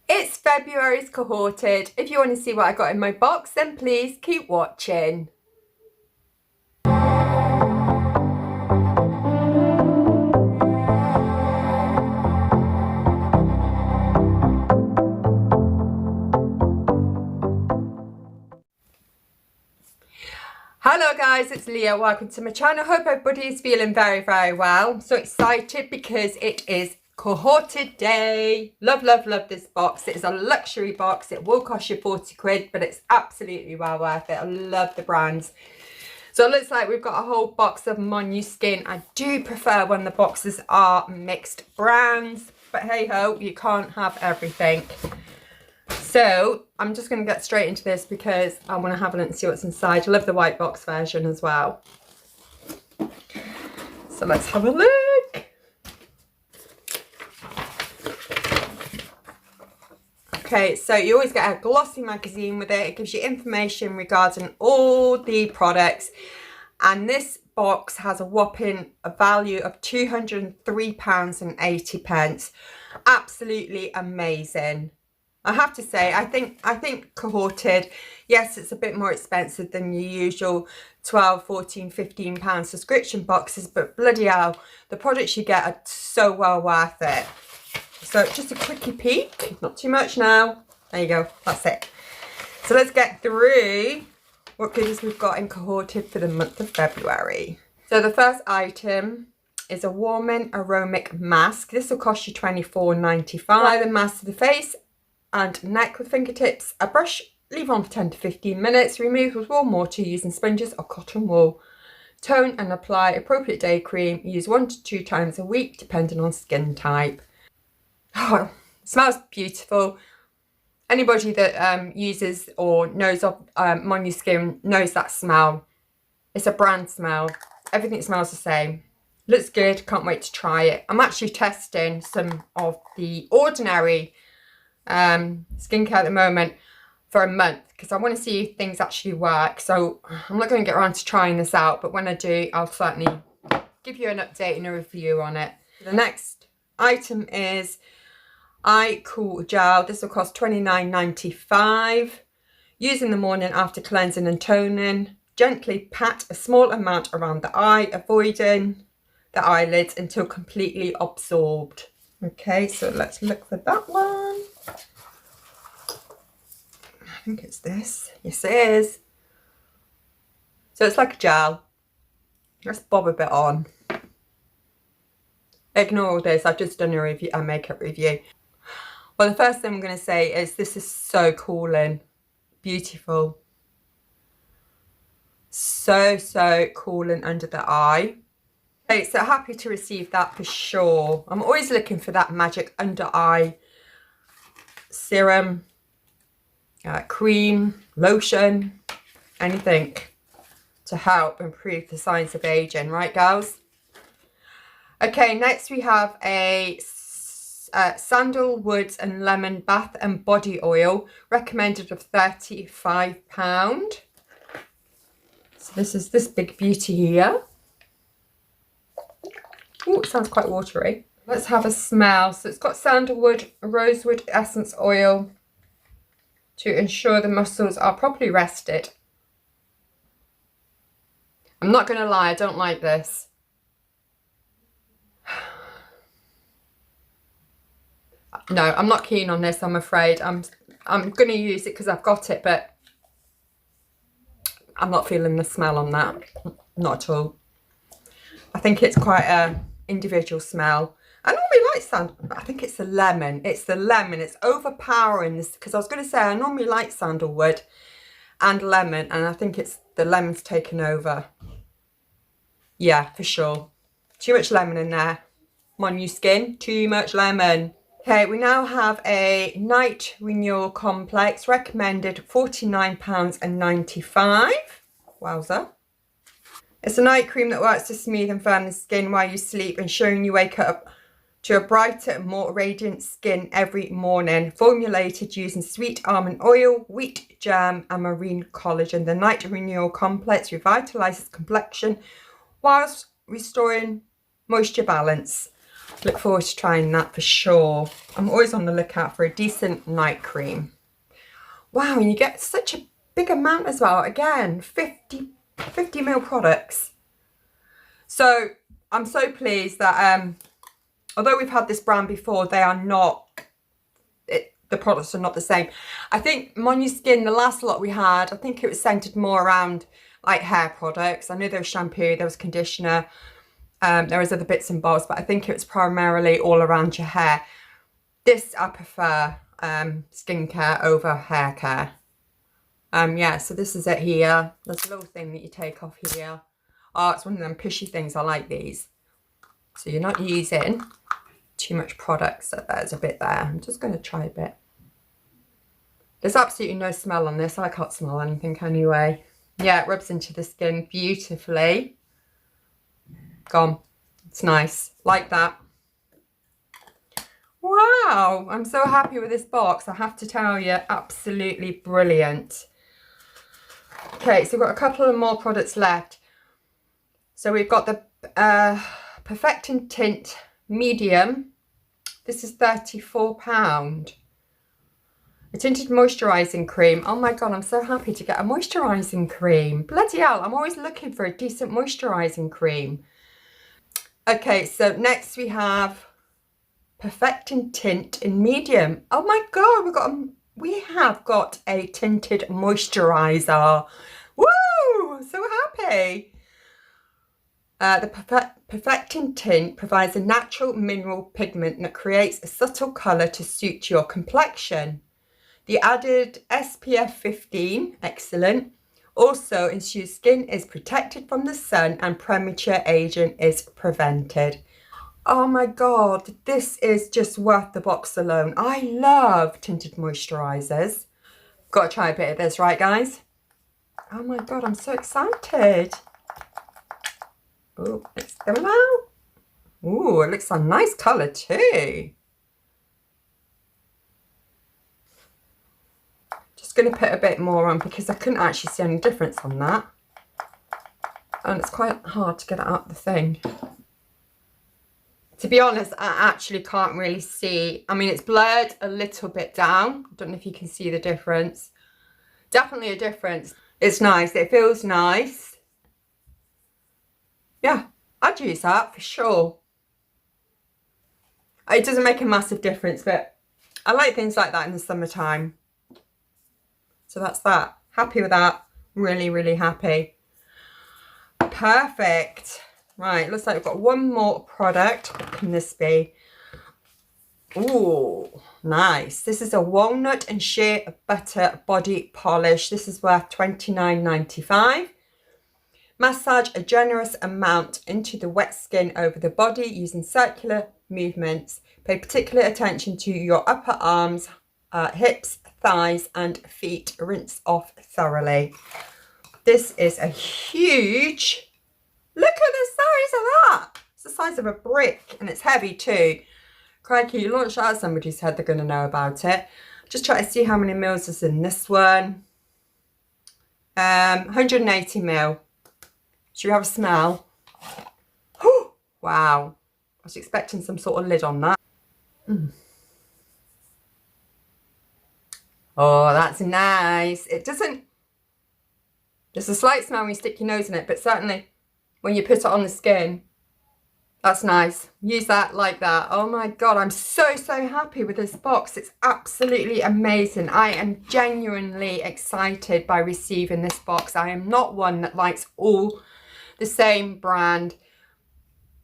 It's February's Cohorted. If you want to see what I got in my box, then please keep watching. Hello guys, it's Leah. Welcome to my channel. Hope everybody is feeling very well. I'm so excited because it is Cohorted Day. Love this box. It is a luxury box. It will cost you 40 quid, but it's absolutely well worth it. I love the brands. So it looks like we've got a whole box of Monuskin. I do prefer when the boxes are mixed brands, but hey ho, you can't have everything. So I'm just going to get straight into this because I want to have a look and see what's inside. I love the white box version as well. So let's have a look. Okay, so you always get a glossy magazine with it. It gives you information regarding all the products. And this box has a whopping value of £203.80. Absolutely amazing. I have to say, I think Cohorted, yes, it's a bit more expensive than your usual 12, 14, 15 pound subscription boxes, but bloody hell, the products you get are so well worth it. So just a quickie peek, not too much now. There you go, that's it. So let's get through what goodies we've got in Cohorted for the month of February. So the first item is a warming aromatic mask. This will cost you £24.95. Apply the mask to the face and neck with fingertips. A brush, leave on for 10 to 15 minutes. Remove with warm water using sponges or cotton wool. Tone and apply appropriate day cream. Use 1 to 2 times a week depending on skin type. Oh, it smells beautiful. Anybody that uses or knows of Monuskin knows that smell. It's a brand smell. Everything smells the same. Looks good. Can't wait to try it. I'm actually testing some of the Ordinary skincare at the moment for a month because I want to see if things actually work. So I'm not going to get around to trying this out, but when I do, I'll certainly give you an update and a review on it. The next item is Eye Cool Gel. This will cost £29.95. Use in the morning after cleansing and toning. Gently pat a small amount around the eye, avoiding the eyelids until completely absorbed. Okay, so let's look for that one. I think it's this. Yes, it is. So it's like a gel. Let's bob a bit on. Ignore all this. I've just done a review, a makeup review. Well, the first thing I'm going to say is this is so cooling. Beautiful. So cooling under the eye. Okay, so happy to receive that for sure. I'm always looking for that magic under eye serum, cream, lotion, anything to help improve the signs of aging, right girls? Okay, next we have a sandalwood and lemon bath and body oil, recommended of £35. So this is this big beauty here. Oh, it sounds quite watery. Let's have a smell. So it's got sandalwood, rosewood essence oil to ensure the muscles are properly rested. I'm not going to lie, I don't like this. No, I'm not keen on this, I'm afraid. I'm going to use it because I've got it, but I'm not feeling the smell on that. Not at all. I think it's quite a individual smell. I normally like sandalwood, but I think it's the lemon. It's the lemon. It's overpowering this because I was going to say I normally like sandalwood and lemon, and I think it's the lemon's taken over. Yeah, for sure. Too much lemon in there. Monuskin, too much lemon. Okay, we now have a night renewal complex, recommended £49.95. Wowza. It's a night cream that works to smooth and firm the skin while you sleep, ensuring you wake up to a brighter and more radiant skin every morning. Formulated using sweet almond oil, wheat germ and marine collagen, the Night Renewal Complex revitalizes complexion whilst restoring moisture balance. Look forward to trying that for sure. I'm always on the lookout for a decent night cream. Wow, and you get such a big amount as well. Again, 50 ml products. So I'm so pleased that although we've had this brand before, they are not, the products are not the same. I think Monuskin, the last lot we had, I think it was centered more around like hair products. I know there was shampoo, there was conditioner, there was other bits and bobs, but I think it was primarily all around your hair. This I prefer skincare over hair care. Yeah, so this is it here. There's a little thing that you take off here. Oh, it's one of them pushy things. I like these. So you're not using too much product. So there's a bit there. I'm just going to try a bit. There's absolutely no smell on this. I can't smell anything anyway. Yeah, it rubs into the skin beautifully. Gone. It's nice. Like that. Wow. I'm so happy with this box. I have to tell you, absolutely brilliant. Okay, so we've got a couple of more products left. So we've got the Perfecting Tint Medium. This is £34. A tinted moisturising cream. Oh my God, I'm so happy to get a moisturising cream. Bloody hell, I'm always looking for a decent moisturising cream. Okay, so next we have Perfecting Tint in Medium. Oh my God, we have got a tinted moisturiser. Woo! So happy. The Perfecting Tint provides a natural mineral pigment that creates a subtle colour to suit your complexion. The added SPF 15, excellent, also ensures skin is protected from the sun and premature aging is prevented. Oh my God, this is just worth the box alone. I love tinted moisturisers. Got to try a bit of this, right guys? Oh my God, I'm so excited. Oh, let's go out. Ooh, it looks a nice colour too. Just going to put a bit more on because I couldn't actually see any difference on that. And it's quite hard to get it out the thing. To be honest, I actually can't really see. I mean, it's blurred a little bit down. I don't know if you can see the difference. Definitely a difference. It's nice. It feels nice. Yeah, I'd use that for sure. It doesn't make a massive difference, but I like things like that in the summertime. So that's that. Happy with that. Really, really happy. Perfect. Right, looks like we've got one more product. What can this be? Ooh, nice. This is a walnut and shea butter body polish. This is worth £29.95. Massage a generous amount into the wet skin over the body using circular movements. Pay particular attention to your upper arms, hips, thighs and feet. Rinse off thoroughly. This is a huge... Look at the size of that. It's the size of a brick and it's heavy too. Crikey, you launch that at somebody's head, they're going to know about it. Just try to see how many mils is in this one. 180 mil. Should we have a smell? Oh, wow. I was expecting some sort of lid on that. Oh, that's nice. It doesn't... There's a slight smell when you stick your nose in it, but certainly... when you put it on the skin, that's nice. Use that like that. Oh my God, I'm so happy with this box. It's absolutely amazing. I am genuinely excited by receiving this box. I am not one that likes all the same brand,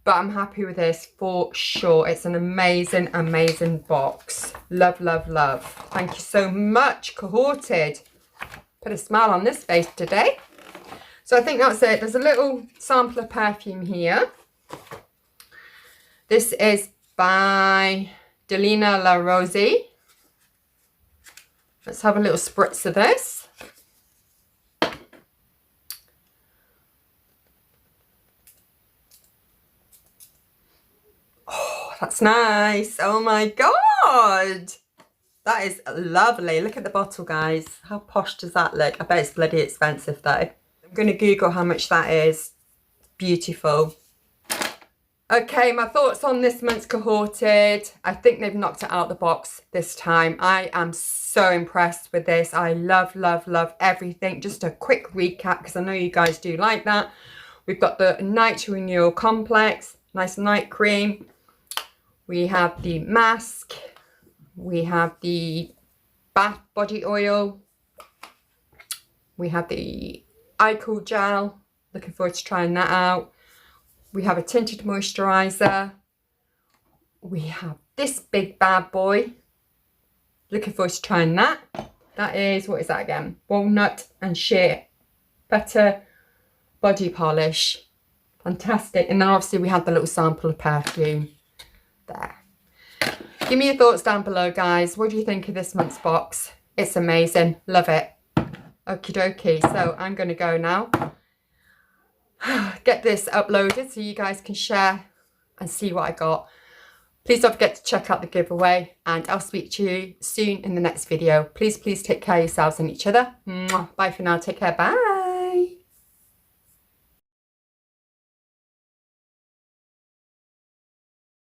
but I'm happy with this for sure. It's an amazing, amazing box. Love, love, love. Thank you so much, Cohorted. Put a smile on this face today. So I think that's it. There's a little sample of perfume here. This is by Delina La Rosie. Let's have a little spritz of this. Oh, that's nice. Oh my God. That is lovely. Look at the bottle, guys. How posh does that look? I bet it's bloody expensive though. I'm going to Google how much that is. Beautiful. Okay, my thoughts on this month's Cohorted. I think they've knocked it out of the box this time. I am so impressed with this. I love, love, love everything. Just a quick recap, because I know you guys do like that. We've got the Night Renewal Complex, nice night cream. We have the mask. We have the bath body oil. We have the eye cool gel. Looking forward to trying that out. We have a tinted moisturiser. We have this big bad boy. Looking forward to trying that. That is, what is that again? Walnut and shea butter body polish. Fantastic. And then obviously we had the little sample of perfume there. Give me your thoughts down below, guys. What do you think of this month's box? It's amazing. Love it. Okie dokie. So I'm going to go now. Get this uploaded so you guys can share and see what I got. Please don't forget to check out the giveaway, and I'll speak to you soon in the next video. Please take care of yourselves and each other. Bye for now. Take care. Bye.